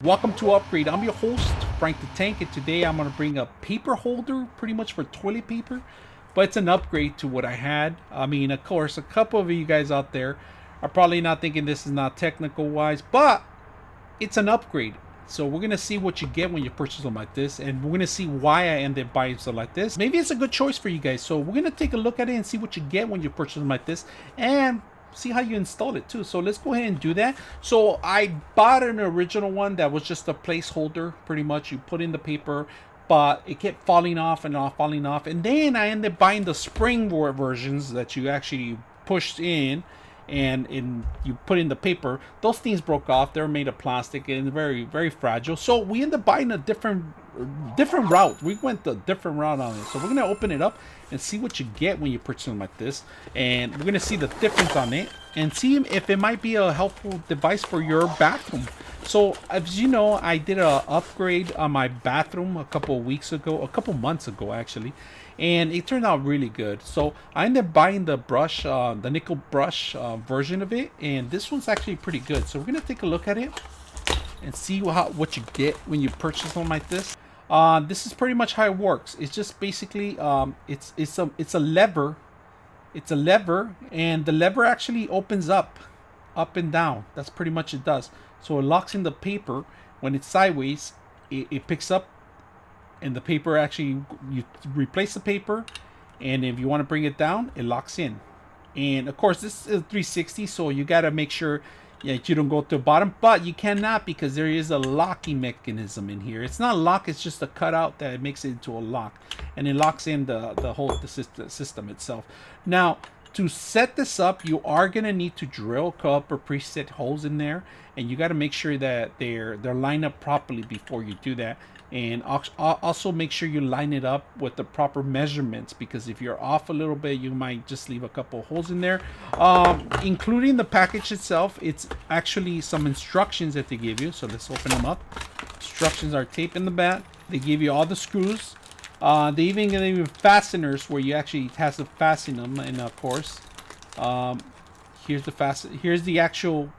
Welcome to Upgrade. I'm your host, Frank the Tank, and today I'm going to bring a paper holder pretty much for toilet paper, but it's an upgrade to what I had. I mean, of course, a couple of you guys out there are probably not thinking this is not technical wise, but it's an upgrade. So we're going to see what you get when you purchase something like this, and we're going to see why I ended up buying something like this. Maybe it's a good choice for you guys. So we're going to take a look at it and see what you get when you purchase something like this, and see how you install it too. So let's go ahead and do that. So I bought an original one that was just a placeholder. Pretty much you put in the paper, but it kept falling off and off, falling off. And then I ended up buying the springboard versions that you actually pushed in and you put in the paper. Those things broke off. They're made of plastic and very, very fragile. So we ended up buying a different route. We went the different route on it. So we're gonna open it up and see what you get when you purchase something like this, and we're gonna see the difference on it and see if it might be a helpful device for your bathroom. So as you know, I did a upgrade on my bathroom a couple months ago actually, and it turned out really good. So I ended up buying the brush, the nickel brush version of it, and this one's actually pretty good. So we're gonna take a look at it and see what you get when you purchase something like this. This is pretty much how it works. It's just basically it's a lever. It's a lever, and the lever actually opens up and down. That's pretty much it does. So it locks in the paper. When it's sideways, it picks up, and the paper actually, you replace the paper, and if you want to bring it down, it locks in. And of course this is 360, so you got to make sure you don't go to the bottom, but you cannot, because there is a locking mechanism in here. It's not a lock, it's just a cutout that makes it into a lock, and it locks in the whole system itself. Now to set this up, you are gonna need to drill a couple preset holes in there, and you got to make sure that they're lined up properly before you do that. And also make sure you line it up with the proper measurements, because if you're off a little bit, you might just leave a couple holes in there. Including the package itself, it's actually some instructions that they give you. So let's open them up. Instructions are taped in the back. They give you all the screws. They even give you fasteners where you actually has to fasten them. And of course, here's the actual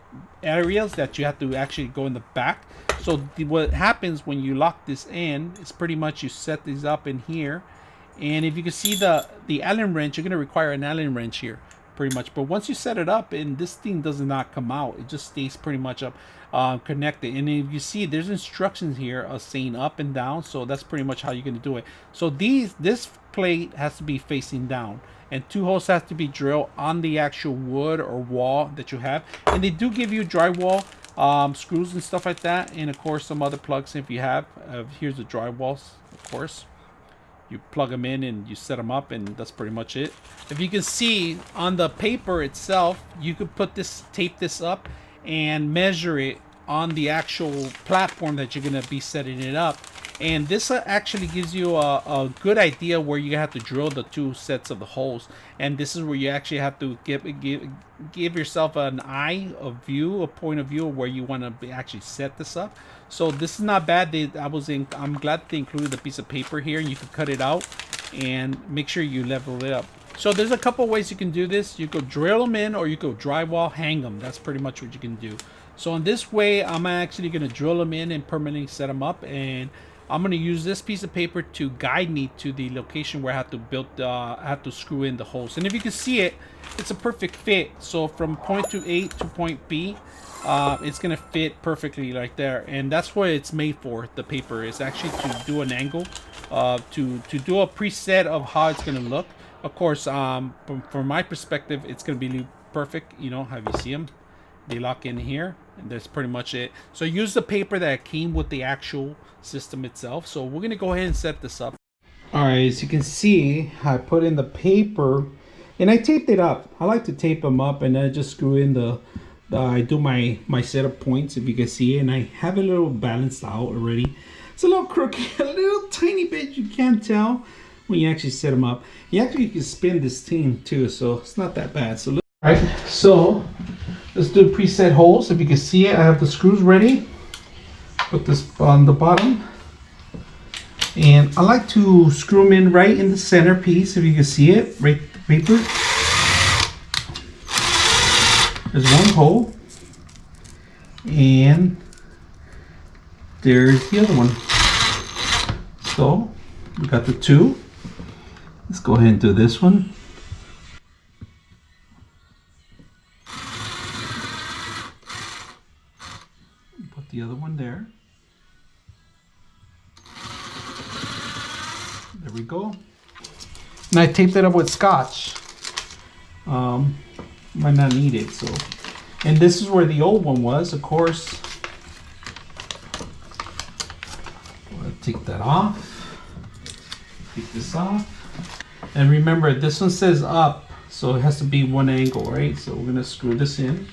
areas that you have to actually go in the back. So what happens when you lock this in is pretty much you set these up in here, and if you can see the Allen wrench, you're going to require an Allen wrench here pretty much. But once you set it up, and this thing does not come out, it just stays pretty much up connected. And if you see, there's instructions here saying up and down, so that's pretty much how you're going to do it. So this plate has to be facing down, and 2 holes have to be drilled on the actual wood or wall that you have. And they do give you drywall screws and stuff like that, and of course some other plugs if you have. Here's the drywalls, of course. You plug them in and you set them up, and that's pretty much it. If you can see on the paper itself, you could tape this up and measure it on the actual platform that you're going to be setting it up. And this actually gives you a good idea where you have to drill the 2 sets of the holes. And this is where you actually have to give yourself an a point of view of where you want to actually set this up. So this is not bad. I'm glad they included a piece of paper here, and you can cut it out and make sure you level it up. So there's a couple ways you can do this. You could drill them in, or you could drywall hang them. That's pretty much what you can do. So in this way, I'm actually going to drill them in and permanently set them up, and I'm going to use this piece of paper to guide me to the location where I have to screw in the holes. And if you can see it, it's a perfect fit. So from point to A to point B, it's going to fit perfectly right there. And that's what it's made for. The paper is actually to do an angle, to do a preset of how it's going to look. Of course, from my perspective, it's going to be perfect. You know, have you see them? They lock in here, and that's pretty much it. So use the paper that came with the actual system itself. So we're gonna go ahead and set this up. All right, as you can see, I put in the paper and I taped it up. I like to tape them up, and then I just screw in I do my setup points, if you can see, and I have it a little balanced out already. It's a little crooked, a little tiny bit, you can't tell when you actually set them up. You can spin this thing too, so it's not that bad. So all right, so let's do preset holes. If you can see it, I have the screws ready. Put this on the bottom, and I like to screw them in right in the center piece. If you can see it, right the paper. There's one hole, and there's the other one. So we got the two. Let's go ahead and do this one. Put the other one there. There we go. And I taped it up with scotch. Might not need it, so. And this is where the old one was, of course. I'm gonna take that off. Take this off. And remember, this one says up, so it has to be one angle, right? So we're gonna screw this in.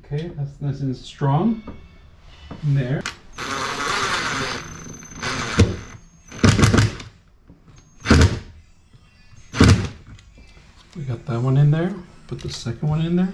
Okay, that's nice and strong in there. We got that one in there. Put the second one in there.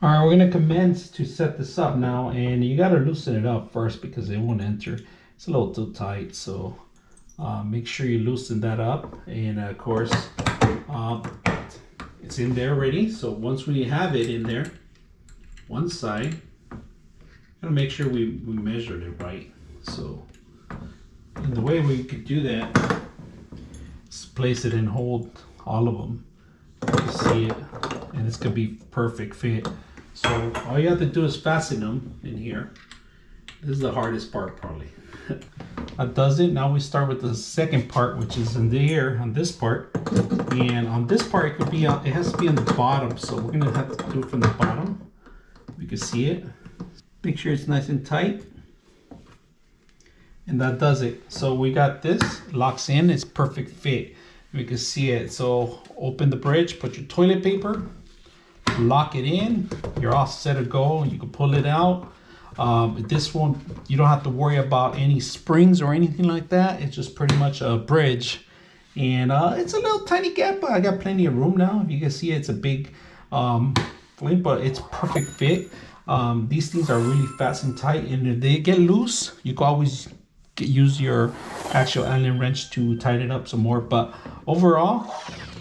All right, we're gonna commence to set this up now, and you gotta loosen it up first because it won't enter. It's a little too tight, so make sure you loosen that up. And of course, it's in there already. So once we have it in there, one side, gotta make sure we measured it right. So, and the way we could do that is place it and hold all of them. You see it, and it's gonna be perfect fit. So all you have to do is fasten them in here. This is the hardest part probably. That does it. Now we start with the second part, which is in here on this part. And on this part, it could be it has to be on the bottom. So we're gonna have to do it from the bottom. You can see it. Make sure it's nice and tight. And that does it. So we got this, locks in, it's perfect fit. We can see it. So open the bridge, put your toilet paper, lock it in, you're all set to go. You can pull it out. This one, you don't have to worry about any springs or anything like that. It's just pretty much a bridge. And it's a little tiny gap, but I got plenty of room now. If you can see it, it's a big flint, but it's perfect fit. These things are really fast and tight, and if they get loose, you can always use your actual Allen wrench to tighten it up some more. But overall,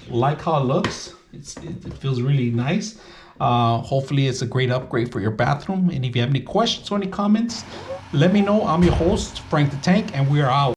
like how it looks. It feels really nice. Hopefully it's a great upgrade for your bathroom. And if you have any questions or any comments, let me know. I'm your host, Frank the Tank, and we are out.